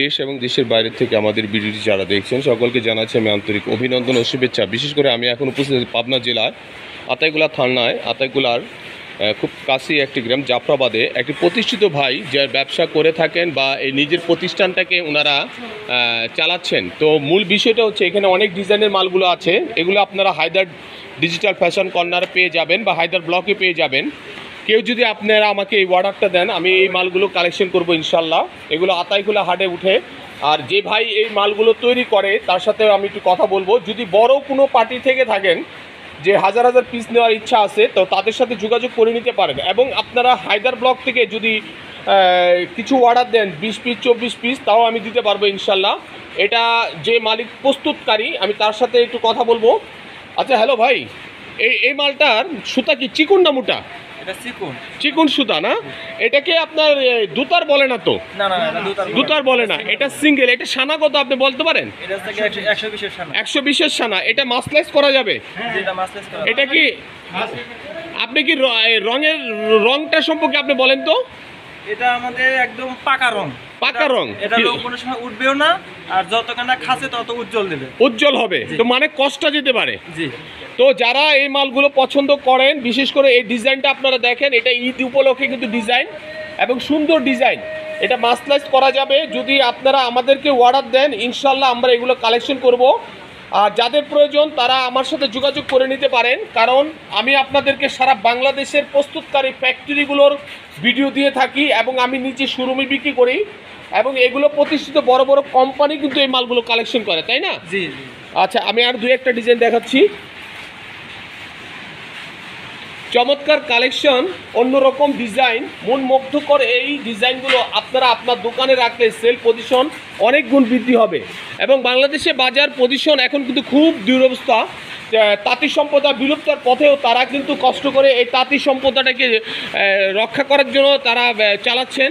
দেশ এবং দেশের বাইরে থেকে আমাদের ভিডিওটি যারা দেখছেন সকলকে জানাচ্ছি আমি আন্তরিক অভিনন্দন ও শুভেচ্ছা। বিশেষ করে আমি এখন উপস্থিত আছি পাবনা জেলার আতাইকুলা থানায়, আতাইকুলার খুব কাছেই একটি গ্রাম জাফরাবাদে একটি প্রতিষ্ঠিত ভাই যার ব্যবসা করে থাকেন বা এই নিজের প্রতিষ্ঠানটাকে ওনারা চালাচ্ছেন। তো মূল বিষয়টা হচ্ছে এখানে অনেক ডিজাইনের মালগুলো আছে, এগুলো আপনারা হায়দার ডিজিটাল ফ্যাশন কর্নারে পেয়ে যাবেন বা হায়দার ব্লকে পেয়ে যাবেন। কেউ যদি আপনারা আমাকে এই অর্ডারটা দেন আমি এই মালগুলো কালেকশন করব ইনশাল্লাহ। এগুলো আতাইকুলা হাটে উঠে। আর যে ভাই এই মালগুলো তৈরি করে তার সাথে আমি একটু কথা বলবো। যদি বড় কোনো পার্টি থেকে থাকেন যে হাজার হাজার পিস নেওয়ার ইচ্ছা আছে তো তাদের সাথে যোগাযোগ করে নিতে পারেন। এবং আপনারা হায়দার ব্লক থেকে যদি কিছু অর্ডার দেন 20 পিস 24 পিস তাও আমি দিতে পারবো ইনশাল্লাহ। এটা যে মালিক প্রস্তুতকারী আমি তার সাথে একটু কথা বলবো। আচ্ছা হ্যালো ভাই, এই মালটার সুতা কি চিকন না মোটা? এটা চিকন সুতা না? এটাকে আপনার দুতার বলে না তো? না দুতার বলে না, এটা সিঙ্গেল। এটা সানা কত আপনি বলতে পারেন? এটা থেকে 120 এর সানা। 120 এর সানা। এটা মাসলাইজ করা যাবে? যেটা মাসলাইজ করা। এটা কি আপনি কি রংটা সম্পর্কে আপনি বলেন তো? এটা আমাদের একদম পাকা রং। পাকা রং। এটা কোনো সময় উঠবেও না, আর যতখানা খাসে তত উজ্জ্বল দেবে। উজ্জ্বল হবে তো মানে কষ্ট যেতে পারে। জি। তো যারা এই মালগুলো পছন্দ করেন বিশেষ করে এই ডিজাইনটা আপনারা দেখেন, এটা ঈদ উপলক্ষে কিন্তু ডিজাইন এবং সুন্দর ডিজাইন। এটা মাসলাইজ করা যাবে। যদি আপনারা আমাদেরকে অর্ডার দেন ইনশাল্লাহ আমরা এগুলো কালেকশন করব। আর যাদের প্রয়োজন তারা আমার সাথে যোগাযোগ করে নিতে পারেন, কারণ আমি আপনাদেরকে সারা বাংলাদেশের প্রস্তুতকারী ফ্যাক্টরিগুলোর ভিডিও দিয়ে থাকি এবং আমি নিজে শোরুমে বিক্রি করি এবং এগুলো প্রতিষ্ঠিত বড় বড় কোম্পানি কিন্তু এই মালগুলো কালেকশন করে, তাই না? জি। আচ্ছা আমি আর দুই একটা ডিজাইন দেখাচ্ছি। চমৎকার কালেকশন, অন্যরকম ডিজাইন, মন মুগ্ধ করে এই ডিজাইনগুলো আপনারা আপনার দোকানে রাখলে সেল পজিশন অনেক গুণ বৃদ্ধি হবে। এবং বাংলাদেশে বাজার পজিশন এখন কিন্তু খুব দুরবস্থা। তাঁতি সম্পদা বিলুপ্তর পথেও তারা কিন্তু কষ্ট করে এই তাঁতি সম্পদাটাকে রক্ষা করার জন্য তারা চালাচ্ছেন।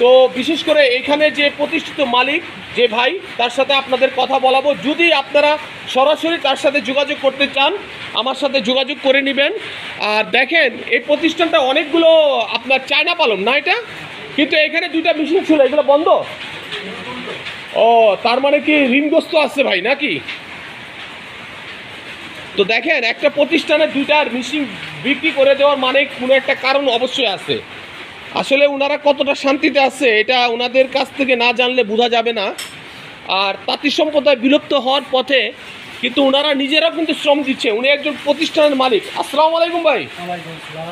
তো বিশেষ করে এখানে যে প্রতিষ্ঠিত মালিক যে ভাই তার সাথে আপনাদের কথা বলাবো। যদি আপনারা সরাসরি তার সাথে যোগাযোগ করতে চান আমার সাথে যোগাযোগ করে নেবেন। আর দেখেন এই প্রতিষ্ঠানটা অনেকগুলো আপনার চায়না পালন না এটা, কিন্তু এখানে দুইটা মেশিন ছিল, এগুলো বন্ধ। ও তার মানে কি ঋণগ্রস্ত আছে ভাই নাকি? তো দেখেন একটা প্রতিষ্ঠানে দুইটার মেশিন বিক্রি করে দেওয়ার মানে কোনো একটা কারণ অবশ্যই আছে। আসলে ওনারা কতটা শান্তিতে আছে এটা ওনাদের কাছ থেকে না জানলে বোঝা যাবে না। আর তাঁতি সম্প্রদায় বিলুপ্ত হওয়ার পথে কিন্তু ওনারা নিজেরাও কিন্তু শ্রম দিচ্ছে। উনি একজন প্রতিষ্ঠানের মালিক। আসসালামু আলাইকুম ভাই,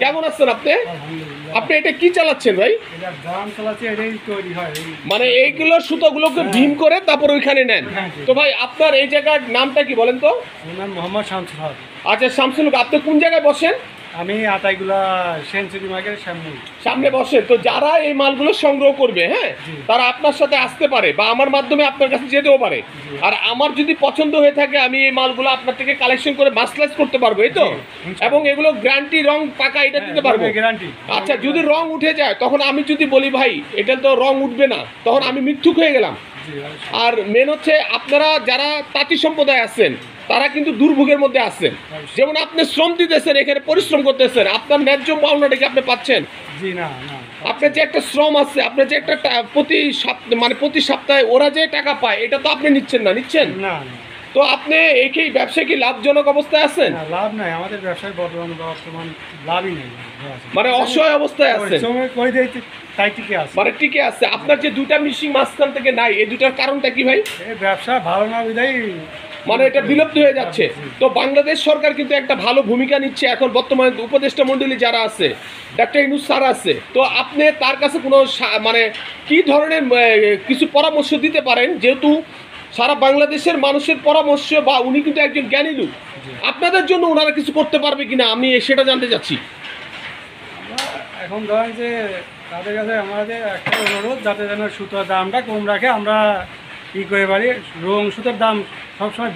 কেমন আছেন আপনি? আপনি এটা কি চালাচ্ছেন ভাই? মানে এইগুলো সুতোগুলোকে ভীম করে তারপর ওইখানে নেন তো ভাই আপনার এই জায়গার নামটা কি বলেন তো? মোহাম্মদ শামসুল হক। আচ্ছা শামসুল হক, আপনি কোন জায়গায় বসেন? আমি আতাইকুলা সেঞ্চুরি মার্কেটের সামনে বসে। তো যারা এই মালগুলো সংগ্রহ করবে হ্যাঁ তারা আপনার সাথে আসতে পারে বা আমার মাধ্যমে আপনার কাছে যেতেও পারে। আর আমার যদি পছন্দ হয়ে থাকে আমি এই মালগুলো আপনার থেকে কালেকশন করে মাসলাইজ করতে পারবো, এই তো? এবং এগুলো গ্যারান্টি রং পাকা এটা দিতে পারবো। আচ্ছা যদি রং উঠে যায় তখন আমি যদি বলি ভাই এটা তো রং উঠবে না, তখন আমি মিথ্যুক হয়ে গেলাম। আর মেন হচ্ছে আপনারা যারা তাঁতি সম্প্রদায় আছেন তারা কিন্তু দুর্ভোগের মধ্যে আছেন। যেমন আপনি শ্রম দিতেছেন, এখানে পরিশ্রম করতেছেন, আপনার ন্যায্য পাওনাটা কি আপনি পাচ্ছেন? জি না। আপনার যে একটা শ্রম আছে, আপনার যে একটা প্রতি সপ্তাহে ওরা যে টাকা পায় এটা তো আপনি নিচ্ছেন না, নিচ্ছেন না। তো আপনি এই ব্যবসায় কি লাভজনক অবস্থায় আছেন? লাভ নাই, আমাদের ব্যবসায় বর্তমান লাভই নেই, মানে অসহায় অবস্থায় আছেন। মানে টিকে আছে। আপনার যে দুটা মিশিং মাঝখান থেকে নাই, এই দুটার কারণটা কি ভাই? ব্যবসা ভালো না বিধায় মানে এটা বিলুপ্ত হয়ে যাচ্ছে। তো বাংলাদেশ সরকার কিন্তু একটা ভালো ভূমিকা নিচ্ছে এখন বর্তমানে। উপদেষ্টা মণ্ডলী যারা আছে, ডক্টর ইউনূস স্যার আছে, তো আপনি তার কাছে কোনো মানে কি ধরনের কিছু পরামর্শ দিতে পারেন? যেহেতু সারা বাংলাদেশের মানুষের পরামর্শ বা উনি কিন্তু একজন জ্ঞানী লোক, আপনাদের জন্য ওনারা কিছু করতে পারবে কিনা আমি সেটা জানতে চাচ্ছি। এখন ধরেন যে তাদের কাছে আমাদের একটা অনুরোধ যাতে যেন সুতোর দামটা কম রাখে। আমরা কী করে পারি, রং সুতোর দাম সবসময়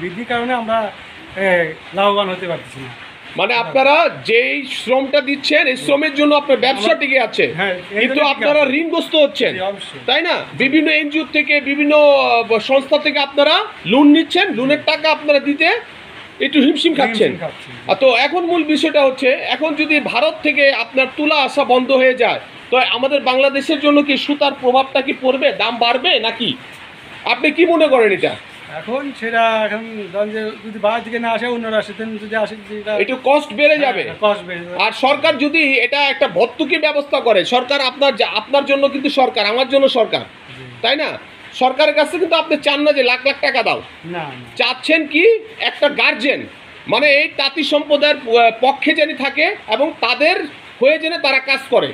বৃদ্ধি কারণে আমরা লাভবান হতে পারতেছি না। মানে আপনারা যেই শ্রমটা দিচ্ছেন এই শ্রমের জন্য আপনার ব্যবসা টিকে আছে, কিন্তু আপনারা ঋণগ্রস্ত হচ্ছেন, তাই না? বিভিন্ন এনজিও থেকে বিভিন্ন সংস্থা থেকে আপনারা লোন নিচ্ছেন, লোনের টাকা আপনারা দিতে একটু হিমশিম খাচ্ছেন। হিমশিম খাচ্ছি। তো এখন মূল বিষয়টা হচ্ছে, এখন যদি ভারত থেকে আপনার তুলা আসা বন্ধ হয়ে যায়, তো আমাদের বাংলাদেশের জন্য কি সুতার প্রভাবটা কি পড়বে, দাম বাড়বে নাকি? আপনি কি মনে করেন এটা? এখন সেটা এখন ধরেন যে যদি বাইরে থেকে না আসে, অন্যরা আসে, then যদি আসে একটু কস্ট বেড়ে যাবে। কষ্ট বেড়ে যাবে। আর সরকার যদি এটা একটা ভর্তুকি ব্যবস্থা করে, সরকার আপনার জন্য কিন্তু সরকার, আমার জন্য সরকার, তাই না? সরকারের কাছে কিন্তু আপনি চান না যে লাখ লাখ টাকা দাও, না চাচ্ছেন কি একটা গার্জেন, মানে এই তাঁতি সম্প্রদায়ের পক্ষে যেন থাকে এবং তাদের হয়ে যেন তারা কাজ করে,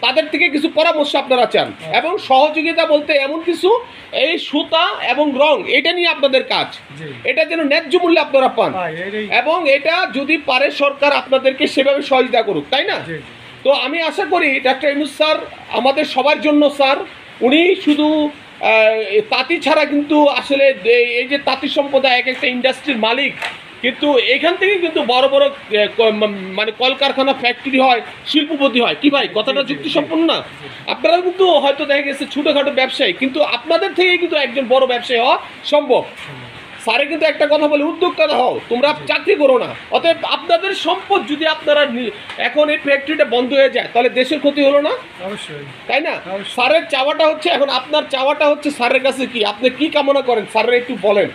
তাদের থেকে কিছু পরামর্শ আপনারা চান এবং সহযোগিতা বলতে এমন কিছু, এই সুতা এবং রং এটা নিয়ে আপনাদের কাজ, জি। এটা যেন ন্যায্য মূল্যে আপনারা পান ভাই, এটাই। এবং এটা যদি পারে সরকার আপনাদেরকে সেভাবে সহযোগিতা করুক, তাই না? জি, জি। তো আমি আশা করি ডক্টর ইউনূস স্যার আমাদের সবার জন্য স্যার, উনি শুধু তাঁতি ছাড়া কিন্তু আসলে এই যে তাঁতি সম্প্রদায় এক একটা ইন্ডাস্ট্রির মালিক, কিন্তু এখান থেকে কিন্তু বড় বড় মানে কলকারখানা, ফ্যাক্টরি হয়, শিল্পপতি হয়, কি ভাই কথাটা যুক্তিসম্পন্ন না? আপনারা কিন্তু হয়তো দেখা গেছে ছোটোখাটো ব্যবসায়ী, কিন্তু আপনাদের থেকেই কিন্তু একজন বড় ব্যবসায়ী হওয়া সম্ভব। স্যারে কিন্তু একটা কথা বলে, উদ্যোক্তা হও, তোমরা চাকরি করো না। অতএব আপনাদের সম্পদ যদি আপনারা এখন এই ফ্যাক্টরিটা বন্ধ হয়ে যায়, তাহলে দেশের ক্ষতি হলো না? অবশ্যই। তাই না? অবশ্যই। স্যারের চাওয়াটা হচ্ছে, এখন আপনার চাওয়াটা হচ্ছে স্যারের কাছে কি, আপনি কি কামনা করেন স্যারের একটু বলেন।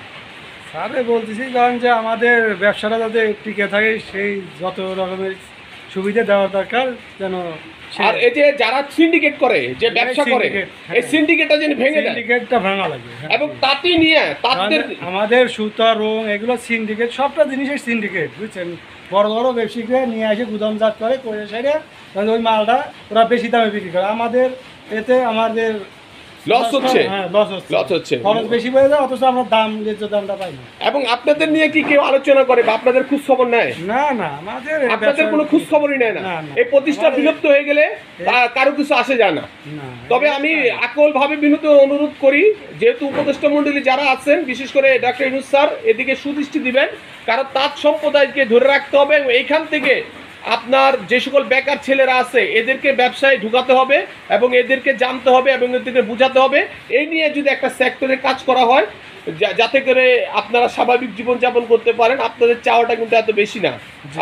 স্যারে বলতেছি কারণ যে আমাদের ব্যবসাটা যাতে টিকে থাকে, সেই যত রকমের সুবিধা দেওয়া দরকার যেন আর এই যে যারা সিন্ডিকেট করে, যে ব্যবসা করে, syndicate, এই হ্যাঁ। সিন্ডিকেটটা যেন ভেঙে দেয় সিন্ডিকেটটা ভাঙা লাগে, হ্যাঁ। এবং তাঁতি নিয়ে তাঁতদের আমাদের সুতা, রং, এগুলো সিন্ডিকেট, সবটা জিনিসের সিন্ডিকেট, বুঝছেন? বড় বড় ব্যবসায়ীরা নিয়ে আসে গুদামজাত করে সাইডে, তাহলে ওই মালটা ওরা বেশি দামে বিক্রি করে, আমাদের এতে আমাদের লস হচ্ছে, হ্যাঁ, লস হচ্ছে, খরচ বেশি বেড়ে যায়, অথচ আমরা ন্যায্য দামটা পাই না। এবং আপনাদের নিয়ে কি কেউ আলোচনা করে বা আপনাদের খোঁজ খবর নেয়? না আমাদের আপনাদের কোনো খোঁজ খবরই নেয় না। না। এই প্রতিষ্ঠা বিলুপ্ত হয়ে গেলে কারো কিছু আসে যায় না। না। তবে আমি আকলভাবে বিনীত অনুরোধ করি, যেহেতু উপদেষ্টা মণ্ডলী যারা আছেন, বিশেষ করে ডক্টর ইউনূস স্যার, এদিকে সুদৃষ্টি দিবেন, কারণ তাঁত সম্প্রদায়কে ধরে রাখতে হবে এবং এইখান থেকে আপনার যে সকল বেকার ছেলেরা আছে এদেরকে ব্যবসায় ঢুকাতে হবে এবং এদেরকে জানতে হবে এবং এদেরকে বোঝাতে হবে। এই নিয়ে যদি একটা সেক্টরে কাজ করা হয়, যাতে করে আপনারা স্বাভাবিক জীবনযাপন করতে পারেন। আপনাদের চাওয়াটা কিন্তু এত বেশি না,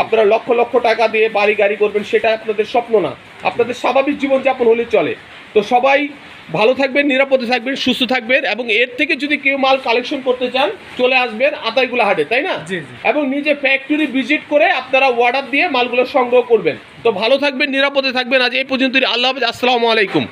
আপনারা লক্ষ লক্ষ টাকা দিয়ে বাড়ি গাড়ি করবেন, সেটা আপনাদের স্বপ্ন না। আপনাদের স্বাভাবিক জীবনযাপন হলে চলে। তো সবাই ভালো থাকবেন, নিরাপদে থাকবেন, সুস্থ থাকবেন এবং এর থেকে যদি কেউ মাল কালেকশন করতে চান চলে আসবেন আতাইগুলা হাটে, তাই না? জি, জি। এবং নিজে ফ্যাক্টরি ভিজিট করে আপনারা অর্ডার দিয়ে মালগুলো সংগ্রহ করবেন। তো ভালো থাকবেন, নিরাপদে থাকবেন। আজ এই পর্যন্তই। আল্লাহ হাফেজ, আসসালামু আলাইকুম।